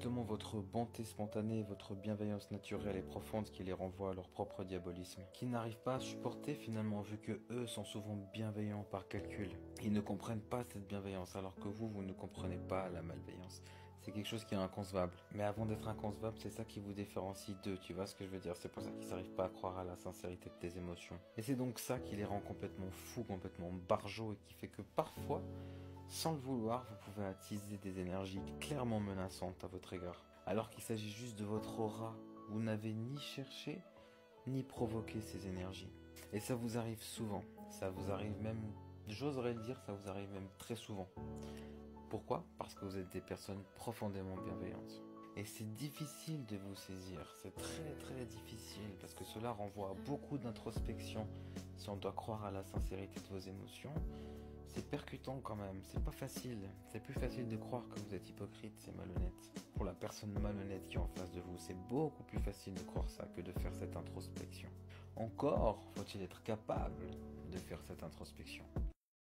justement votre bonté spontanée, votre bienveillance naturelle et profonde qui les renvoie à leur propre diabolisme, qui n'arrivent pas à supporter finalement vu que eux sont souvent bienveillants par calcul. Ils ne comprennent pas cette bienveillance alors que vous ne comprenez pas la malveillance. C'est quelque chose qui est inconcevable. Mais avant d'être inconcevable, c'est ça qui vous différencie d'eux, tu vois ce que je veux dire? C'est pour ça qu'ils n'arrivent pas à croire à la sincérité de tes émotions. Et c'est donc ça qui les rend complètement fous, complètement barjots et qui fait que parfois, sans le vouloir, vous pouvez attiser des énergies clairement menaçantes à votre égard. Alors qu'il s'agit juste de votre aura. Vous n'avez ni cherché, ni provoqué ces énergies. Et ça vous arrive souvent. Ça vous arrive même, j'oserais le dire, ça vous arrive même très souvent. Pourquoi? Parce que vous êtes des personnes profondément bienveillantes. Et c'est difficile de vous saisir, c'est très difficile parce que cela renvoie à beaucoup d'introspection. Si on doit croire à la sincérité de vos émotions, c'est percutant quand même, c'est pas facile. C'est plus facile de croire que vous êtes hypocrite, c'est malhonnête. Pour la personne malhonnête qui est en face de vous, c'est beaucoup plus facile de croire ça que de faire cette introspection. Encore faut-il être capable de faire cette introspection.